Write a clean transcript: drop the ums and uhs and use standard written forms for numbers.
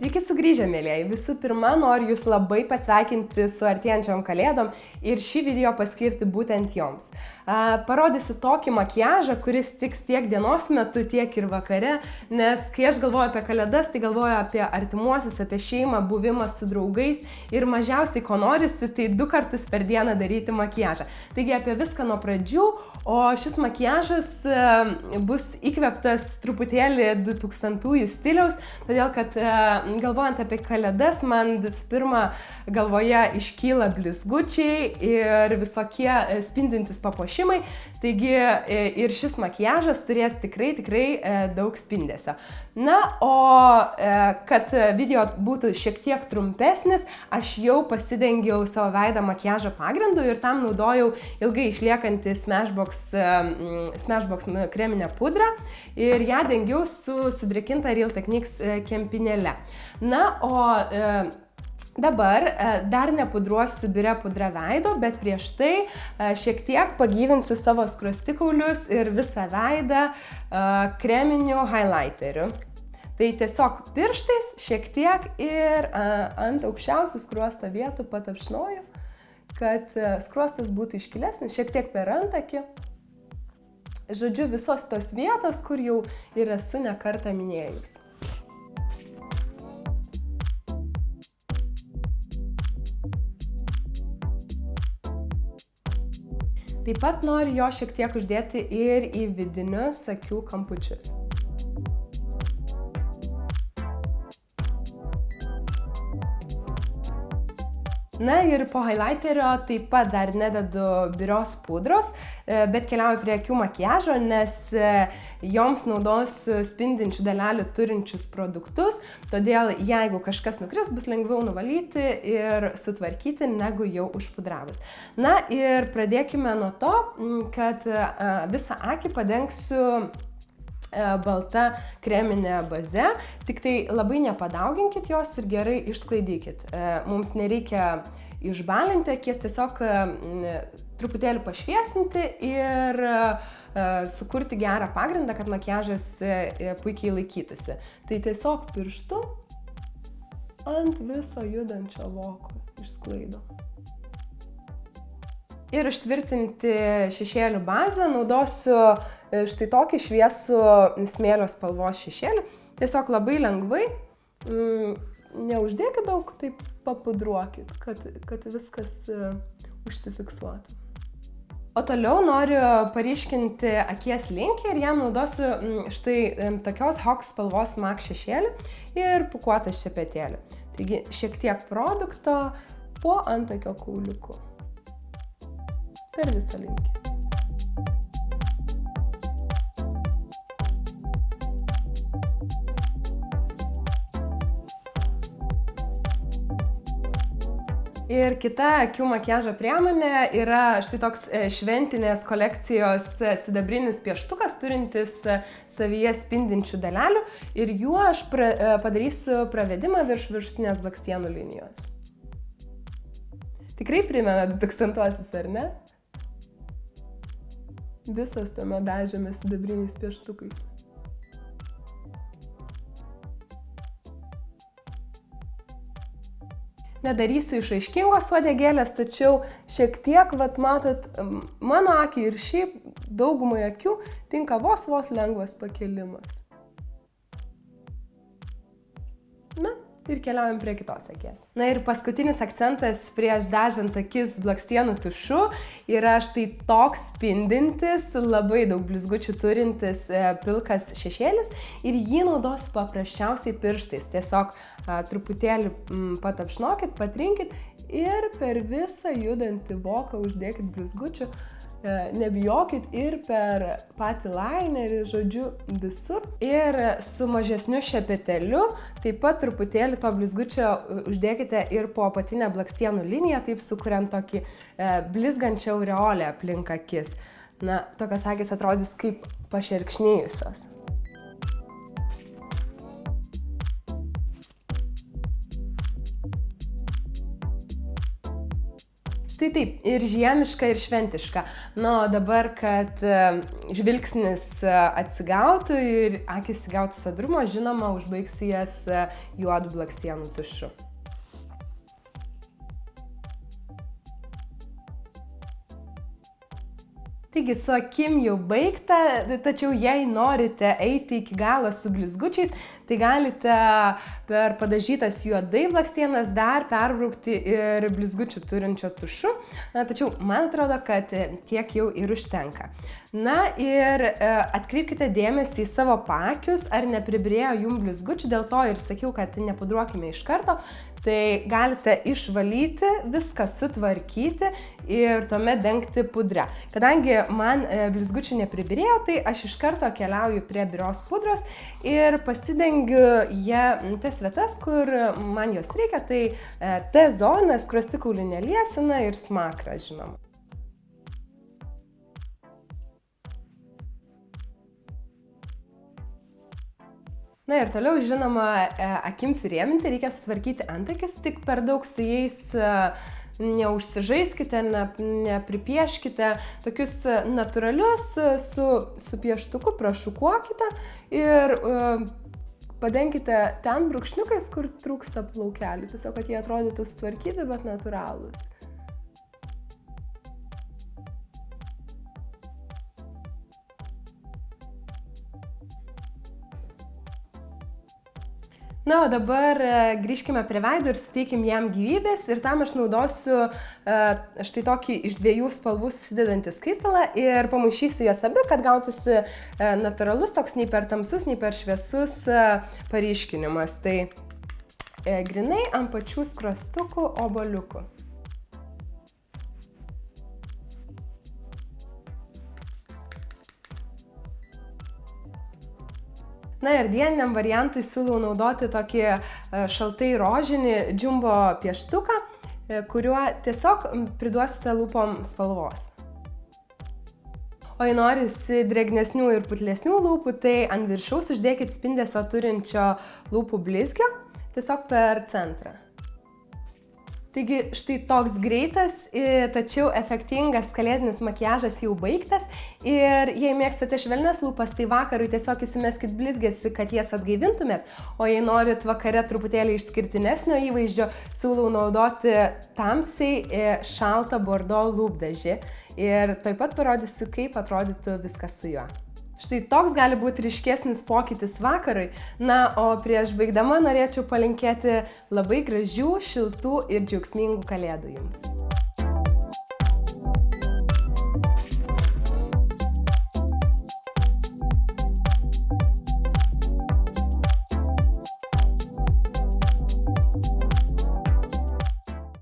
Sveiki sugrįžę, mėlyjeji. Visų pirma, noriu Jūs labai pasveikinti su artėjančiom kalėdom ir šį video paskirti būtent joms. Parodysiu tokį makiažą, kuris tiks tiek dienos metu, tiek ir vakare, nes kai aš galvoju apie kalėdas, tai galvoju apie artimuosius, apie šeimą, buvimą su draugais ir mažiausiai ko norisi, tai 2 kartus per dieną daryti makiažą. Taigi apie viską nuo pradžių, o šis makiažas bus įkvėptas truputėlį 2000-ųjų stiliaus, todėl kad galvojant apie kalėdas, man visų pirma galvoje iškyla blizgučiai ir visokie spindintys papuošimai, taigi ir šis makiažas turės tikrai daug spindesio. Na, o kad video būtų šiek tiek trumpesnis, aš jau pasidengiau savo veidą makiažo pagrindu ir tam naudojau ilgai išliekantį Smashbox kreminę pudrą ir ją dengiau su sudrėkinta Real Techniques kempinėle. Na, o dabar dar nepudruosiu biure pudra veido, bet prieš tai šiek tiek pagyvinsiu savo skruostikaulius ir visą veidą kreminiu highlighteriu. Tai tiesiog pirštais šiek tiek ir ant aukščiausių skruosto vietų patapšnoju, kad skruostas būtų iškilesnis, šiek tiek per antakį. Žodžiu, visos tos vietos, kur jau ir esu ne kartą minėjus. Taip pat noriu jo šiek tiek uždėti ir į vidinius akių kampučius. Na ir po highlighterio taip pat dar nededu birios pudros, bet keliauju prie akių makiažo, nes joms naudosiu spindinčių dalelių turinčius produktus, todėl jeigu kažkas nukris, bus lengviau nuvalyti ir sutvarkyti, negu jau užpudravus. Na ir pradėkime nuo to, kad visą akį padengsiu balta kreminė baze, tik tai labai nepadauginkit jos ir gerai išsklaidykit. Mums nereikia išbalinti akies, tiesiog truputėlį pašviesinti ir sukurti gerą pagrindą, kad makiažas puikiai laikytųsi. Tai tiesiog pirštu ant viso judančio voko išsklaido. Ir užtvirtinti šešėlių bazę naudosiu štai tokį šviesų smėlio spalvos šešėlį. Tiesiog labai lengvai, neuždėkit daug, taip papudruokit, kad viskas užsifiksuotų. O toliau noriu paryškinti akies linkį ir jam naudosiu štai tokios Hox spalvos MAC šešėlį ir pūkuotą šepetėlį. Taigi šiek tiek produkto po antakio kauliuku. Per visą linkį. Ir kita akių makiažo priemonė yra štai toks šventinės kolekcijos sidabrinis pieštukas, turintis savyje spindinčių dalelių ir juo aš padarysiu pravedimą virš viršutinės blakstienų linijos. Tikrai primena 2000-uosius, ar ne? Visas tame dažėme sidabriniais pieštukais. Nedarysiu išraiškingos uodegėlės, tačiau šiek tiek, matot, mano akiai ir šiaip daugumai akių tinka vos lengvas pakėlimas. Na, ir keliaujam prie kitos akies. Na ir paskutinis akcentas prieš dažant akis blakstienų tušu yra štai toks spindintis, labai daug blizgučių turintis pilkas šešėlis ir jį naudosiu paprasčiausiai pirštais. Tiesiog truputėlį patapšnokit, patrinkit ir per visą judantį voką uždėkit blizgučių. Nebijokit ir per patį linerį, žodžiu, visur. Ir su mažesniu šepeteliu taip pat truputėlį to blizgučio uždėkite ir po apatinę blakstienų liniją, taip sukuriant tokį blizgančią aureolę aplink akis. Na, tokios akys atrodys kaip pašerkšnėjusios. Štai taip, ir žiemiška, ir šventiška. Na, o dabar, kad žvilgsnis atsigautų ir akis įgautų sodrumo, žinoma, užbaigsiu jas juodų blakstienų tušu. Taigi, su akim jau baigta, tačiau jei norite eiti iki galo su blizgučiais, tai galite per padažytas juodai blakstienas dar perbraukti ir blizgučių turinčio tušu, tačiau man atrodo, kad tiek jau ir užtenka. Na ir atkreipkite dėmesį į savo paakius, ar nepribirėjo jums blizgučių, dėl to ir sakiau, kad nepudruokime iš karto. Tai galite išvalyti, viską sutvarkyti ir tuomet dengti pudrą. Kadangi man blizgučių nepribirėjo, tai aš iš karto keliauju prie birios pudros ir pasidengiu tas vietas, kur man jos reikia, tai T-zona, skruostikaulinė liesena ir smakras, žinoma. Na ir toliau, žinoma, akims įrėminti reikia sutvarkyti antakius, tik per daug su jais neužsižaiskite, nepripieškite, tokius natūralius su pieštuku prašukuokite ir padenkite ten brūkšniukais, kur trūksta plaukelių, tiesiog, kad jie atrodytų sutvarkyti, bet natūralūs. Na, o dabar grįžkime prie veido ir suteikim jam gyvybės ir tam aš naudosiu štai tokį iš 2 spalvų susidedantį skaistalą ir pamaišysiu juos abi, kad gautųsi natūralus, toks nei per tamsus, nei per šviesus paryškinimas. Tai grinai ant pačių skruostukų obuoliukų. Na ir dieniniam variantui siūlau naudoti tokį šaltai rožinį džumbo pieštuką, kuriuo tiesiog priduosite lūpom spalvos. O jei norisi drėgnesnių ir putlesnių lūpų, tai ant viršaus uždėkit spindesio turinčio lūpų blizgio, tiesiog per centrą. Taigi štai toks greitas, tačiau efektingas kalėdinis makiažas jau baigtas ir jei mėgstate švelnias lūpas, tai vakarui tiesiog įsimeskit blizgėsi, kad jas atgaivintumėt, o jei norit vakare truputėlį išskirtinesnio įvaizdžio, siūlau naudoti tamsiai šaltą bordo lūpdažį ir taip pat parodysiu, kaip atrodytų viskas su juo. Štai toks gali būti ryškesnis pokytis vakarui. Na, o prieš baigdama norėčiau palinkėti labai gražių, šiltų ir džiaugsmingų kalėdų jums.